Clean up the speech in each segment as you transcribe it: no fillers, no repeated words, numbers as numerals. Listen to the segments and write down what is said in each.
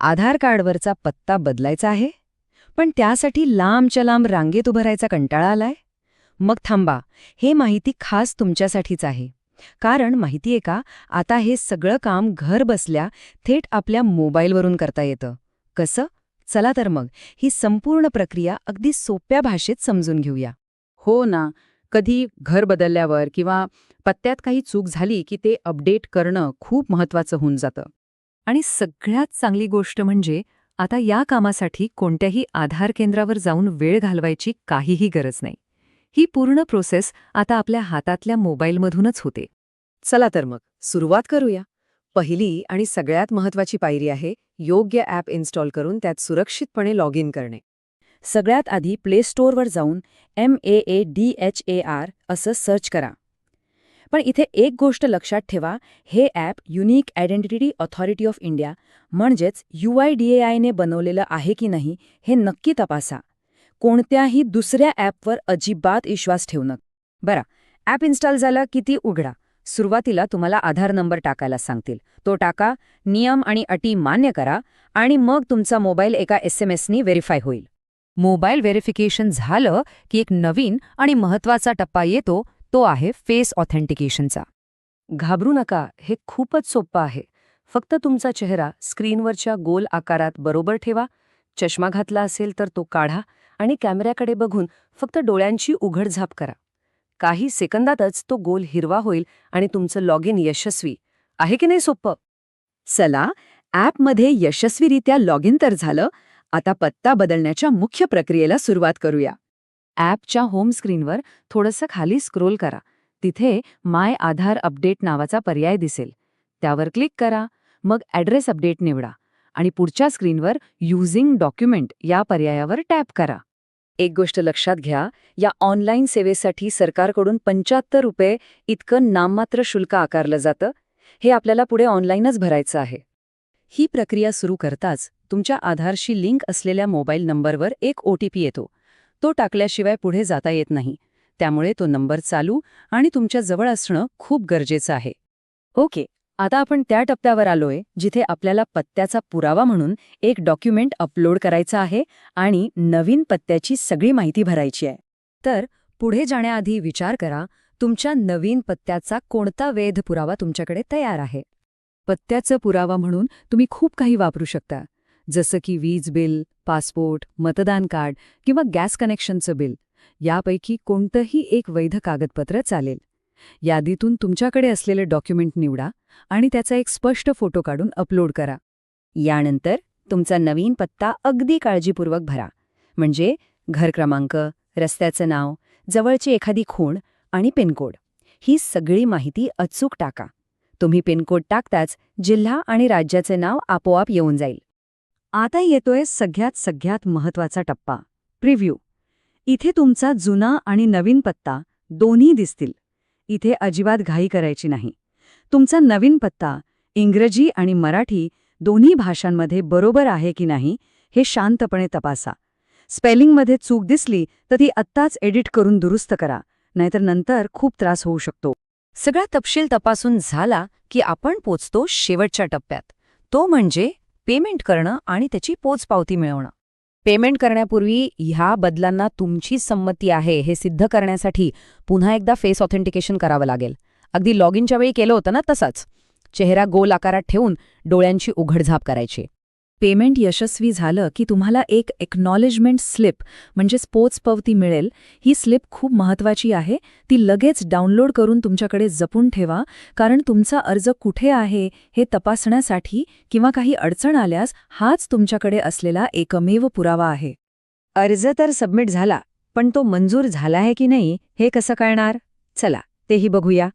आधार कार्डवरचा पत्ता बदलायचा आहे, पण त्यासाठी लांबच्या लांब रांगेत उभं राहायचा कंटाळा आलाय? मग थांबा, हे माहिती खास तुमच्यासाठीच आहे. कारण माहितीये का, आता हे सगळं काम घर बसल्या थेट आपल्या मोबाईलवरून करता येतं. कसं? चला तर मग, ही संपूर्ण प्रक्रिया अगदी सोप्या भाषेत समजून घेऊया. हो ना. कधी घर बदलल्यावर किंवा पत्त्यात काही चूक झाली की ते अपडेट करणं खूप महत्वाचं होऊन जातं. आणि सगळ्यात चांगली गोष्ट म्हणजे आता या कामासाठी कोणत्याही आधार केंद्रावर जाऊन वेळ घालवायची काहीही गरज नाही. ही पूर्ण प्रोसेस आता आपल्या हातातल्या मोबाईलमधूनच होते. चला तर मग सुरुवात करूया. पहिली आणि सगळ्यात महत्वाची पायरी आहे योग्य ॲप इन्स्टॉल करून त्यात सुरक्षितपणे लॉग इन करणे. सगळ्यात आधी प्ले स्टोअरवर जाऊन MAADHAR असं सर्च करा. पण इथे एक गोष्ट लक्षात ठेवा, हे app unique identity authority of India म्हणजेच UIDAI ने बनवलेलं आहे की नाही हे नक्की तपासा. कोणत्याही दुसऱ्या ॲपवर अजिबात विश्वास ठेवू नका. बरं, ॲप इन्स्टॉल झालं की ती उघडा. सुरुवातीला तुम्हाला आधार नंबर टाकायला सांगतील. तो टाका, नियम आणि अटी मान्य करा आणि मग तुमचा मोबाईल एका SMS नी व्हेरीफाय होईल. मोबाईल व्हेरिफिकेशन झालं की एक नवीन आणि महत्त्वाचा टप्पा येतो, तो आहे फेस ऑथेंटिकेशनचा. घाबरू नका, हे खूपच सोपं आहे. फक्त तुमचा चेहरा स्क्रीनवरच्या गोल आकारात बरोबर ठेवा, चष्मा घातला असेल तर तो काढा आणि कॅमेऱ्याकडे बघून फक्त डोळ्यांची उघडझाप करा. काही सेकंदातच तो गोल हिरवा होईल आणि तुमचं लॉग इन यशस्वी आहे की नाही सोपं? चला, ॲपमध्ये यशस्वीरित्या लॉग इन तर झालं. आता पत्ता बदलण्याच्या मुख्य प्रक्रियेला सुरुवात करूया. ॲपच्या होम स्क्रीनवर थोडंसं खाली स्क्रोल करा. तिथे माय आधार अपडेट नावाचा पर्याय दिसेल. त्यावर क्लिक करा. मग ॲड्रेस अपडेट निवडा आणि पुढच्या स्क्रीनवर युजिंग डॉक्युमेंट या पर्यायावर टॅप करा. एक गोष्ट लक्षात घ्या, या ऑनलाईन सेवेसाठी सरकारकडून ₹75 इतकं नाममात्र शुल्क आकारलं जातं. हे आपल्याला पुढे ऑनलाईनच भरायचं आहे. ही प्रक्रिया सुरू करताच तुमच्या आधारशी लिंक असलेल्या मोबाईल नंबरवर एक OTP येतो. तो टाकल्याशिवाय पुढे जाता येत नाही. त्यामुळे तो नंबर चालू आणि तुमच्या जवळ असणं खूप गरजेचं आहे. ओके, आता आपण त्या टप्प्यावर आलोय जिथे आपल्याला पत्त्याचा पुरावा म्हणून एक डॉक्युमेंट अपलोड करायचं आहे आणि नवीन पत्त्याची सगळी माहिती भरायची आहे. तर पुढे जाण्याआधी विचार करा, तुमच्या नवीन पत्त्याचा कोणता वैध पुरावा तुमच्याकडे तयार आहे. पत्त्याचा पुरावा म्हणून तुम्ही खूप काही वापरू शकता, जसं की वीज बिल, पासपोर्ट, मतदान कार्ड किंवा गॅस कनेक्शनचं बिल. यापैकी कोणतंही एक वैध कागदपत्र चालेल. यादीतून तुमच्याकडे असलेले डॉक्युमेंट निवडा आणि त्याचा एक स्पष्ट फोटो काढून अपलोड करा. यानंतर तुमचा नवीन पत्ता अगदी काळजीपूर्वक भरा. म्हणजे घर क्रमांक, रस्त्याचं नाव, जवळची एखादी खूण आणि पिनकोड. ही सगळी माहिती अचूक टाका. तुम्ही पिनकोड टाकताच जिल्हा आणि राज्याचे नाव आपोआप येऊन जाईल. आता येतोय सगळ्यात महत्त्वाचा टप्पा, प्रिव्ह्यू. इथे तुमचा जुना आणि नवीन पत्ता दोन्ही दिसतील. इथे अजिबात घाई करायची नाही. तुमचा नवीन पत्ता इंग्रजी आणि मराठी दोन्ही भाषांमध्ये बरोबर आहे की नाही हे शांतपणे तपासा. स्पेलिंगमध्ये चूक दिसली तर ती आत्ताच एडिट करून दुरुस्त करा, नाहीतर नंतर खूप त्रास होऊ शकतो. सगळा तपशील तपासून झाला की आपण पोचतो शेवटच्या टप्प्यात. तो म्हणजे पेमेंट करणं आणि त्याची पोचपावती मिळवणं. पेमेंट करण्यापूर्वी ह्या बदलांना तुमची संमती आहे हे सिद्ध करण्यासाठी पुन्हा एकदा फेस ऑथेंटिकेशन करावं लागेल. अगदी लॉग इनच्या वेळी केलं होतं ना तसाच. चेहरा गोल आकारात ठेवून डोळ्यांची उघडझाप करायची. पेमेंट यशस्वी झालं की तुम्हाला एक एक्नॉलेजमेंट स्लिप म्हणजेच पोचपावती मिळेल. ही स्लिप खूप महत्त्वाची आहे. ती लगेच डाउनलोड करून तुमच्याकडे जपून ठेवा, कारण तुमचा अर्ज कुठे आहे हे तपासण्यासाठी किंवा काही अडचण आल्यास हाच तुमच्याकडे असलेला एकमेव पुरावा आहे. अर्ज तर सबमिट झाला, पण तो मंजूर झाला आहे की नाही हे कसं कळणार? चला, तेही बघूया.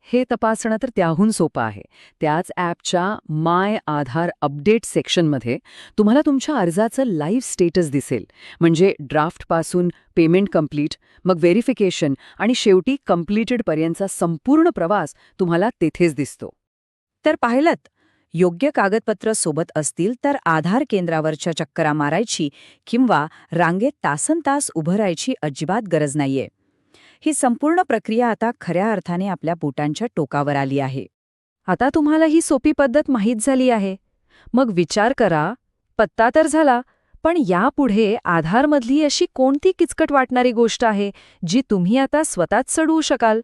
हे तपासणं तर त्याहून सोपं आहे. त्याच ॲपच्या माय आधार अपडेट सेक्शनमध्ये तुम्हाला तुमच्या अर्जाचं लाईव्ह स्टेटस दिसेल. म्हणजे ड्राफ्टपासून पेमेंट कंप्लीट, मग व्हेरिफिकेशन आणि शेवटी कंप्लीटेडपर्यंतचा संपूर्ण प्रवास तुम्हाला तेथेच दिसतो. तर पाहिलंत, योग्य कागदपत्र सोबत असतील तर आधार केंद्रावरच्या चक्करा मारायची किंवा रांगेत तासनतास उभं राहायची अजिबात गरज नाहीये. ही संपूर्ण प्रक्रिया आता खऱ्या अर्थाने आपल्या बोटांच्या टोकावर आली आहे. आता तुम्हाला ही सोपी पद्धत माहीत झाली आहे. मग विचार करा, पत्ता तर झाला, पण यापुढे आधारमधली अशी कोणती किचकट वाटणारी गोष्ट आहे जी तुम्ही आता स्वतःच सोडवू शकाल?